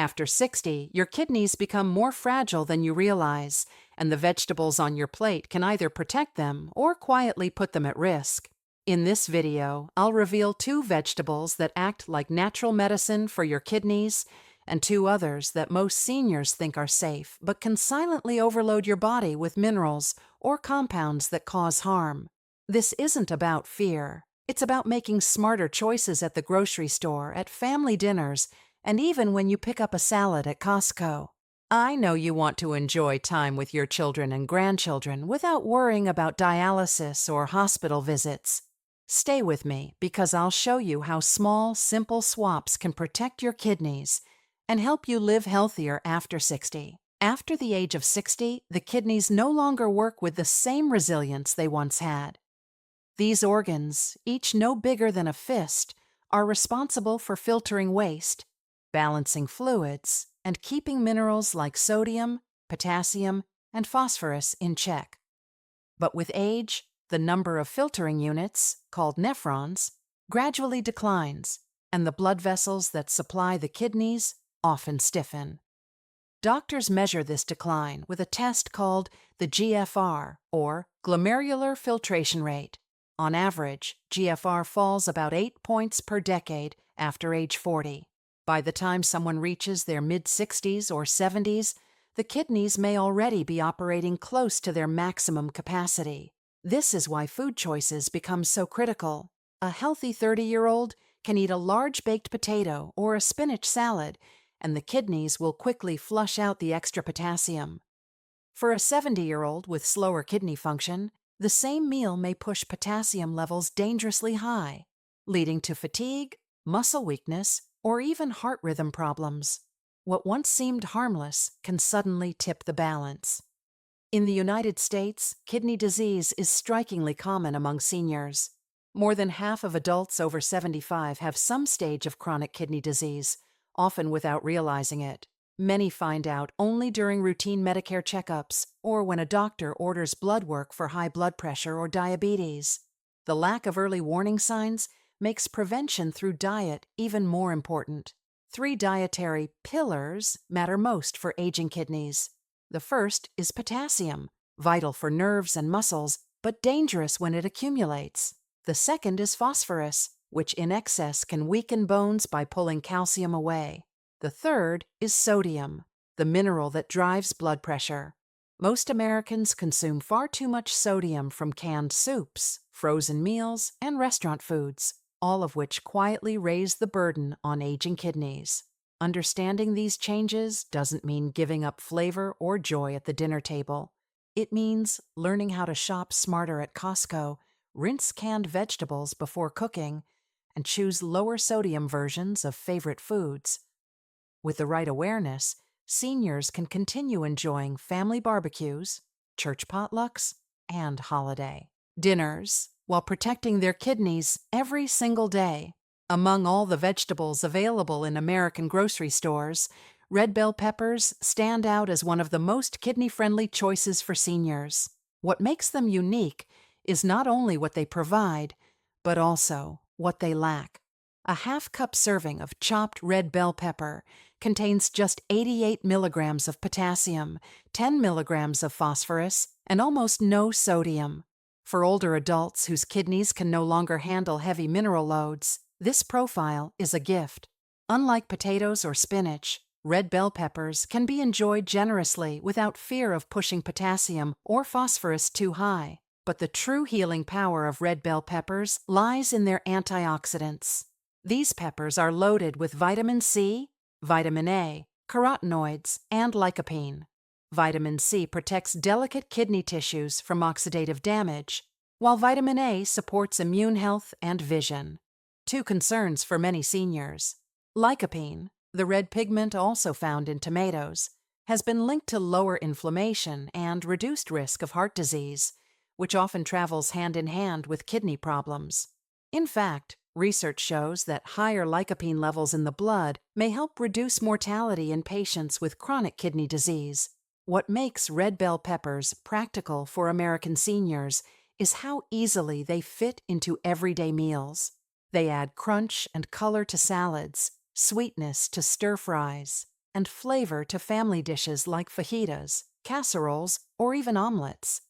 After 60, your kidneys become more fragile than you realize, and the vegetables on your plate can either protect them or quietly put them at risk. In this video, I'll reveal 2 vegetables that act like natural medicine for your kidneys, and 2 others that most seniors think are safe but can silently overload your body with minerals or compounds that cause harm. This isn't about fear. It's about making smarter choices at the grocery store, at family dinners, and even when you pick up a salad at Costco. I know you want to enjoy time with your children and grandchildren without worrying about dialysis or hospital visits. Stay with me because I'll show you how small, simple swaps can protect your kidneys and help you live healthier after 60. After the age of 60, the kidneys no longer work with the same resilience they once had. These organs, each no bigger than a fist, are responsible for filtering waste, balancing fluids, and keeping minerals like sodium, potassium, and phosphorus in check. But with age, the number of filtering units, called nephrons, gradually declines, and the blood vessels that supply the kidneys often stiffen. Doctors measure this decline with a test called the GFR, or glomerular filtration rate. On average, GFR falls about 8 points per decade after age 40. By the time someone reaches their mid-60s or 70s, the kidneys may already be operating close to their maximum capacity. This is why food choices become so critical. A healthy 30-year-old can eat a large baked potato or a spinach salad, and the kidneys will quickly flush out the extra potassium. For a 70-year-old with slower kidney function, the same meal may push potassium levels dangerously high, leading to fatigue, muscle weakness, or even heart rhythm problems. What once seemed harmless can suddenly tip the balance. In the United States, kidney disease is strikingly common among seniors. More than half of adults over 75 have some stage of chronic kidney disease, often without realizing it. Many find out only during routine Medicare checkups or when a doctor orders blood work for high blood pressure or diabetes. The lack of early warning signs makes prevention through diet even more important. 3 dietary pillars matter most for aging kidneys. The first is potassium, vital for nerves and muscles, but dangerous when it accumulates. The second is phosphorus, which in excess can weaken bones by pulling calcium away. The third is sodium, the mineral that drives blood pressure. Most Americans consume far too much sodium from canned soups, frozen meals, and restaurant foods, all of which quietly raise the burden on aging kidneys. Understanding these changes doesn't mean giving up flavor or joy at the dinner table. It means learning how to shop smarter at Costco, rinse canned vegetables before cooking, and choose lower sodium versions of favorite foods. With the right awareness, seniors can continue enjoying family barbecues, church potlucks, and holiday dinners while protecting their kidneys every single day. Among all the vegetables available in American grocery stores, red bell peppers stand out as one of the most kidney-friendly choices for seniors. What makes them unique is not only what they provide, but also what they lack. A half-cup serving of chopped red bell pepper contains just 88 milligrams of potassium, 10 milligrams of phosphorus, and almost no sodium. For older adults whose kidneys can no longer handle heavy mineral loads, this profile is a gift. Unlike potatoes or spinach, red bell peppers can be enjoyed generously without fear of pushing potassium or phosphorus too high. But the true healing power of red bell peppers lies in their antioxidants. These peppers are loaded with vitamin C, vitamin A, carotenoids, and lycopene. Vitamin C protects delicate kidney tissues from oxidative damage, while vitamin A supports immune health and vision. 2 concerns for many seniors. Lycopene, the red pigment also found in tomatoes, has been linked to lower inflammation and reduced risk of heart disease, which often travels hand in hand with kidney problems. In fact, research shows that higher lycopene levels in the blood may help reduce mortality in patients with chronic kidney disease. What makes red bell peppers practical for American seniors is how easily they fit into everyday meals. They add crunch and color to salads, sweetness to stir-fries, and flavor to family dishes like fajitas, casseroles, or even omelets.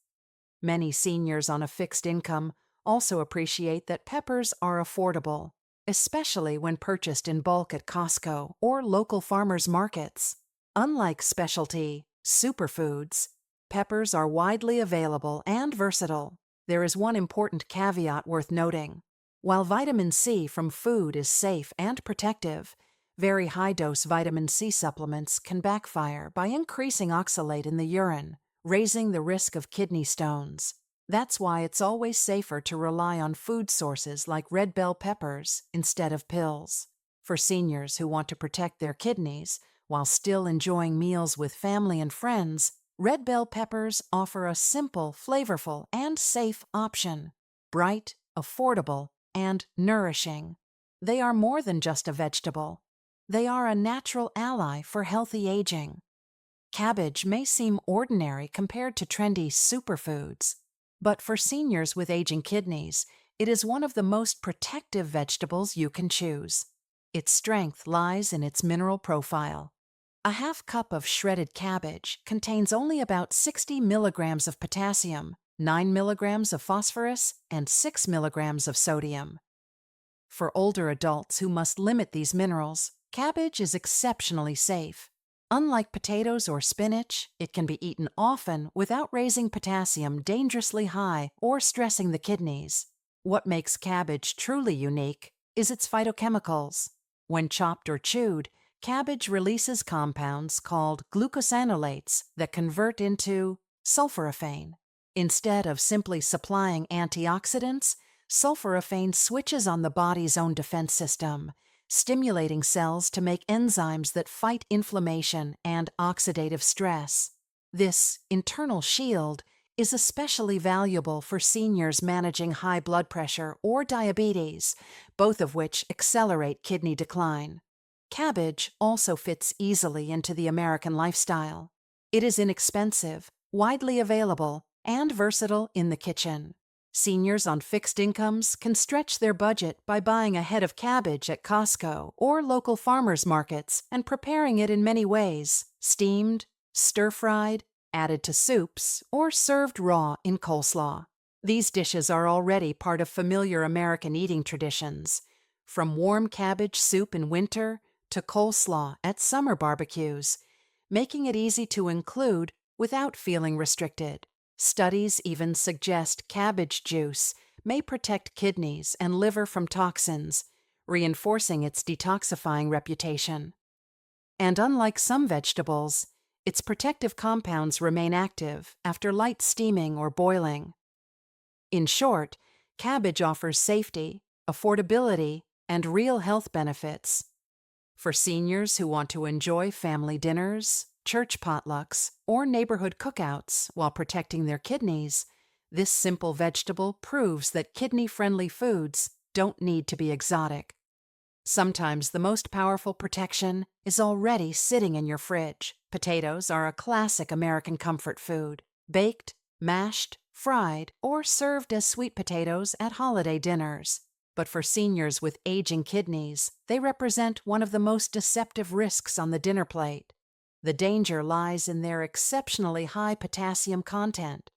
Many seniors on a fixed income also appreciate that peppers are affordable, especially when purchased in bulk at Costco or local farmers markets. Unlike specialty superfoods, peppers are widely available and versatile. There is one important caveat worth noting. While vitamin C from food is safe and protective, very high-dose vitamin C supplements can backfire by increasing oxalate in the urine, raising the risk of kidney stones. That's why it's always safer to rely on food sources like red bell peppers instead of pills. For seniors who want to protect their kidneys while still enjoying meals with family and friends, red bell peppers offer a simple, flavorful, and safe option. Bright, affordable, and nourishing. They are more than just a vegetable. They are a natural ally for healthy aging. Cabbage may seem ordinary compared to trendy superfoods, but for seniors with aging kidneys, it is one of the most protective vegetables you can choose. Its strength lies in its mineral profile. A half cup of shredded cabbage contains only about 60 milligrams of potassium, 9 milligrams of phosphorus, and 6 milligrams of sodium. For older adults who must limit these minerals, cabbage is exceptionally safe. Unlike potatoes or spinach, it can be eaten often without raising potassium dangerously high or stressing the kidneys. What makes cabbage truly unique is its phytochemicals. When chopped or chewed, cabbage releases compounds called glucosinolates that convert into sulforaphane. Instead of simply supplying antioxidants, sulforaphane switches on the body's own defense system, stimulating cells to make enzymes that fight inflammation and oxidative stress. This internal shield is especially valuable for seniors managing high blood pressure or diabetes, both of which accelerate kidney decline. Cabbage also fits easily into the American lifestyle. It is inexpensive, widely available, and versatile in the kitchen. Seniors on fixed incomes can stretch their budget by buying a head of cabbage at Costco or local farmers markets and preparing it in many ways: steamed, stir-fried, added to soups, or served raw in coleslaw. These dishes are already part of familiar American eating traditions, from warm cabbage soup in winter to coleslaw at summer barbecues, making it easy to include without feeling restricted. Studies even suggest cabbage juice may protect kidneys and liver from toxins, reinforcing its detoxifying reputation. And unlike some vegetables, its protective compounds remain active after light steaming or boiling. In short, cabbage offers safety, affordability, and real health benefits. For seniors who want to enjoy family dinners, church potlucks, or neighborhood cookouts while protecting their kidneys, this simple vegetable proves that kidney-friendly foods don't need to be exotic. Sometimes the most powerful protection is already sitting in your fridge. Potatoes are a classic American comfort food, baked, mashed, fried, or served as sweet potatoes at holiday dinners. But for seniors with aging kidneys, they represent one of the most deceptive risks on the dinner plate. The danger lies in their exceptionally high potassium content.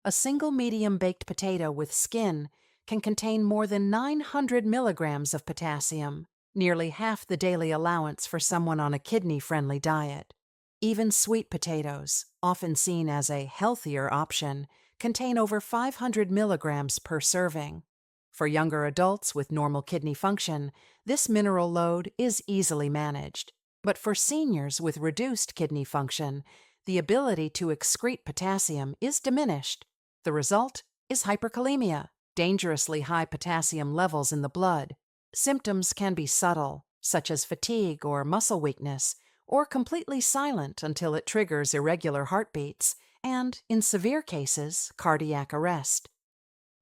A single medium-baked potato with skin can contain more than 900 milligrams of potassium, nearly half the daily allowance for someone on a kidney-friendly diet. Even sweet potatoes, often seen as a healthier option, contain over 500 milligrams per serving. For younger adults with normal kidney function, this mineral load is easily managed. But for seniors with reduced kidney function, the ability to excrete potassium is diminished. The result is hyperkalemia, dangerously high potassium levels in the blood. Symptoms can be subtle, such as fatigue or muscle weakness, or completely silent until it triggers irregular heartbeats, and, in severe cases, cardiac arrest.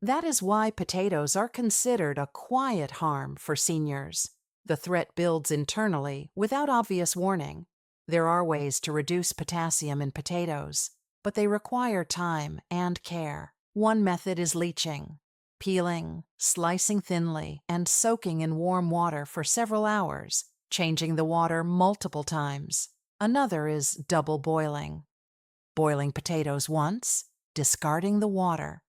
That is why potatoes are considered a quiet harm for seniors. The threat builds internally without obvious warning. There are ways to reduce potassium in potatoes, but they require time and care. One method is leaching, peeling, slicing thinly, and soaking in warm water for several hours, changing the water multiple times. Another is double boiling. Boiling potatoes once, discarding the water,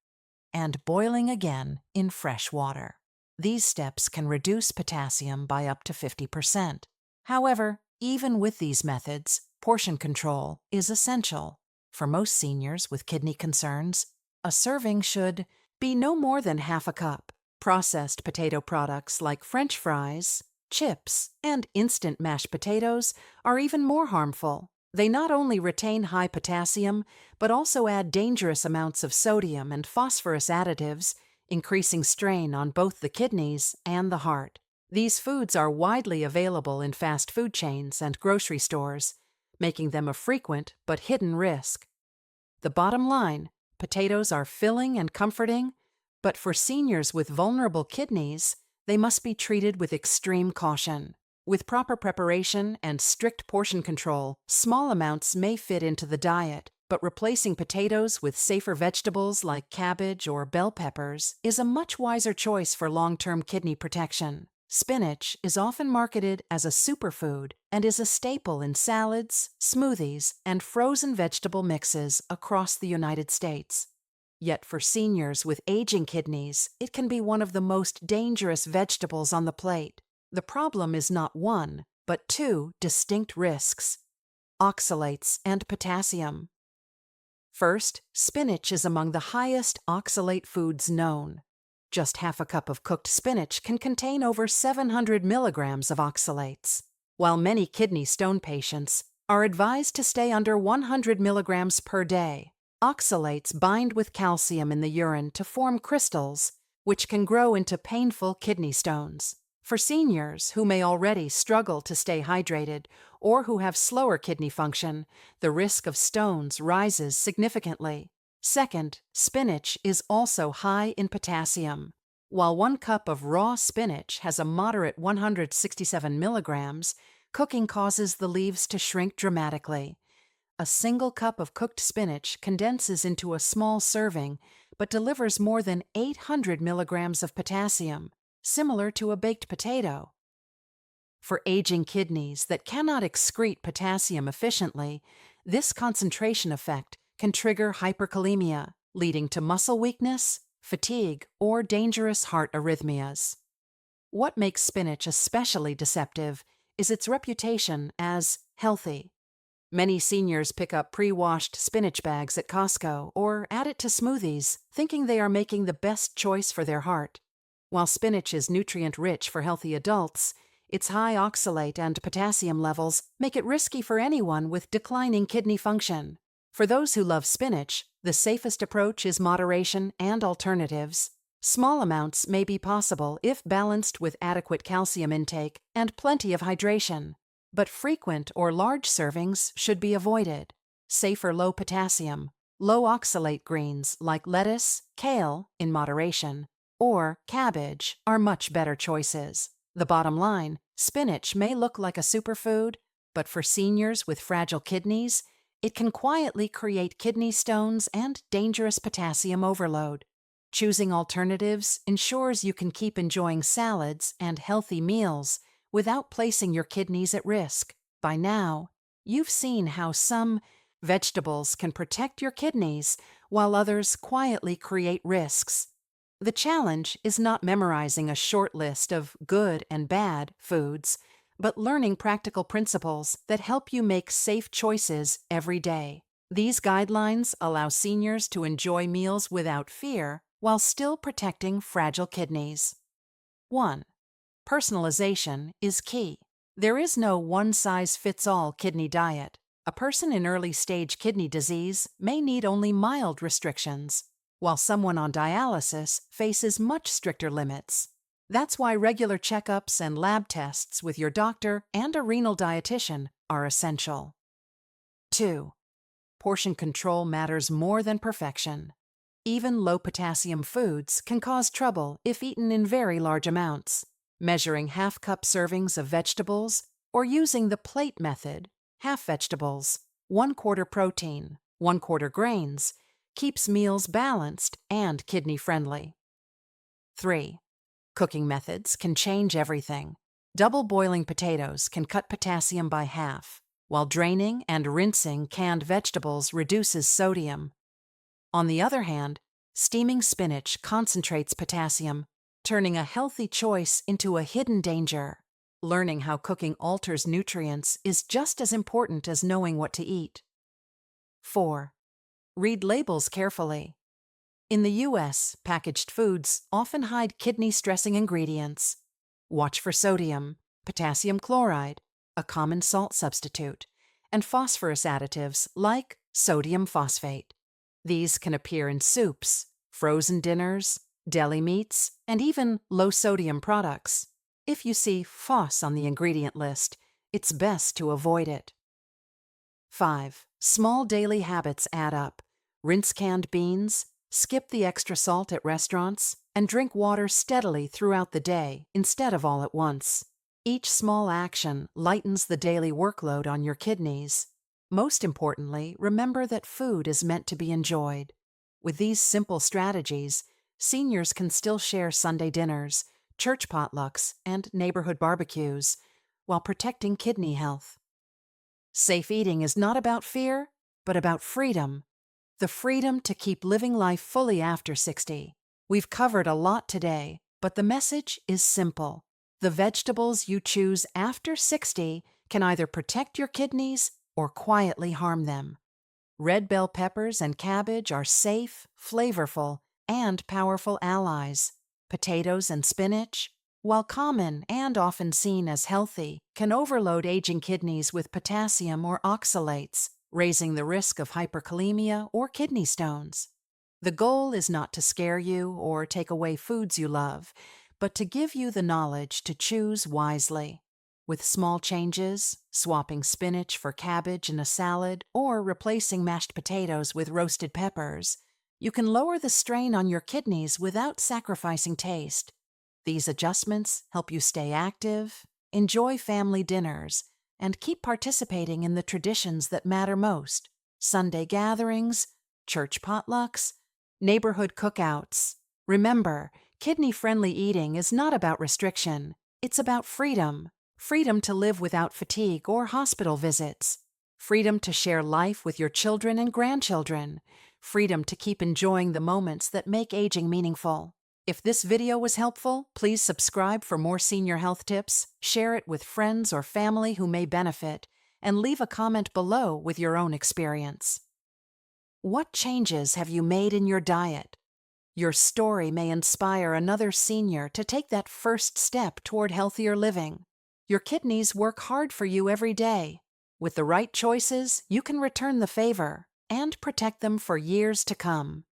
and boiling again in fresh water. These steps can reduce potassium by up to 50%. However, even with these methods, portion control is essential. For most seniors with kidney concerns, a serving should be no more than half a cup. Processed potato products like French fries, chips, and instant mashed potatoes are even more harmful. They not only retain high potassium, but also add dangerous amounts of sodium and phosphorus additives, increasing strain on both the kidneys and the heart. These foods are widely available in fast food chains and grocery stores, making them a frequent but hidden risk. The bottom line, potatoes are filling and comforting, but for seniors with vulnerable kidneys, they must be treated with extreme caution. With proper preparation and strict portion control, small amounts may fit into the diet, but replacing potatoes with safer vegetables like cabbage or bell peppers is a much wiser choice for long-term kidney protection. Spinach is often marketed as a superfood and is a staple in salads, smoothies, and frozen vegetable mixes across the United States. Yet for seniors with aging kidneys, it can be one of the most dangerous vegetables on the plate. The problem is not one, but two distinct risks: oxalates and potassium. First, spinach is among the highest oxalate foods known. Just half a cup of cooked spinach can contain over 700 milligrams of oxalates, while many kidney stone patients are advised to stay under 100 milligrams per day. Oxalates bind with calcium in the urine to form crystals, which can grow into painful kidney stones. For seniors who may already struggle to stay hydrated or who have slower kidney function, the risk of stones rises significantly. Second, spinach is also high in potassium. While 1 cup of raw spinach has a moderate 167 milligrams, cooking causes the leaves to shrink dramatically. A single cup of cooked spinach condenses into a small serving, but delivers more than 800 milligrams of potassium, similar to a baked potato. For aging kidneys that cannot excrete potassium efficiently, this concentration effect can trigger hyperkalemia, leading to muscle weakness, fatigue, or dangerous heart arrhythmias. What makes spinach especially deceptive is its reputation as healthy. Many seniors pick up pre-washed spinach bags at Costco or add it to smoothies, thinking they are making the best choice for their heart. While spinach is nutrient-rich for healthy adults, its high oxalate and potassium levels make it risky for anyone with declining kidney function. For those who love spinach, the safest approach is moderation and alternatives. Small amounts may be possible if balanced with adequate calcium intake and plenty of hydration, but frequent or large servings should be avoided. Safer low potassium, low oxalate greens like lettuce, kale in moderation, or cabbage are much better choices. The bottom line, spinach may look like a superfood, but for seniors with fragile kidneys, it can quietly create kidney stones and dangerous potassium overload. Choosing alternatives ensures you can keep enjoying salads and healthy meals without placing your kidneys at risk. By now, you've seen how some vegetables can protect your kidneys while others quietly create risks. The challenge is not memorizing a short list of good and bad foods, but learning practical principles that help you make safe choices every day. These guidelines allow seniors to enjoy meals without fear while still protecting fragile kidneys. 1. Personalization is key. There is no one-size-fits-all kidney diet. A person in early-stage kidney disease may need only mild restrictions, while someone on dialysis faces much stricter limits. That's why regular checkups and lab tests with your doctor and a renal dietitian are essential. 2. Portion control matters more than perfection. Even low-potassium foods can cause trouble if eaten in very large amounts. Measuring half-cup servings of vegetables or using the plate method, half vegetables, 1/4 protein, 1/4 grains, keeps meals balanced and kidney-friendly. 3. Cooking methods can change everything. Double boiling potatoes can cut potassium by half. while draining and rinsing canned vegetables reduces sodium. On the other hand, steaming spinach concentrates potassium, turning a healthy choice into a hidden danger. Learning how cooking alters nutrients is just as important as knowing what to eat. 4. Read labels carefully. In the U.S., packaged foods often hide kidney-stressing ingredients. Watch for sodium, potassium chloride, a common salt substitute, and phosphorus additives like sodium phosphate. These can appear in soups, frozen dinners, deli meats, and even low-sodium products. If you see phos on the ingredient list, it's best to avoid it. 5. Small daily habits add up. Rinse canned beans, skip the extra salt at restaurants, and drink water steadily throughout the day instead of all at once. Each small action lightens the daily workload on your kidneys. Most importantly, remember that food is meant to be enjoyed. With these simple strategies, seniors can still share Sunday dinners, church potlucks, and neighborhood barbecues, while protecting kidney health. Safe eating is not about fear, but about freedom. The freedom to keep living life fully after 60. We've covered a lot today, but the message is simple. The vegetables you choose after 60 can either protect your kidneys or quietly harm them. Red bell peppers and cabbage are safe, flavorful, and powerful allies. Potatoes and spinach, while common and often seen as healthy, can overload aging kidneys with potassium or oxalates, raising the risk of hyperkalemia or kidney stones. The goal is not to scare you or take away foods you love, but to give you the knowledge to choose wisely. With small changes, swapping spinach for cabbage in a salad or replacing mashed potatoes with roasted peppers, you can lower the strain on your kidneys without sacrificing taste. These adjustments help you stay active, enjoy family dinners, and keep participating in the traditions that matter most: Sunday gatherings, church potlucks, neighborhood cookouts. Remember, kidney-friendly eating is not about restriction. It's about freedom. Freedom to live without fatigue or hospital visits. Freedom to share life with your children and grandchildren. Freedom to keep enjoying the moments that make aging meaningful. If this video was helpful, please subscribe for more senior health tips, share it with friends or family who may benefit, and leave a comment below with your own experience. What changes have you made in your diet? Your story may inspire another senior to take that first step toward healthier living. Your kidneys work hard for you every day. With the right choices, you can return the favor and protect them for years to come.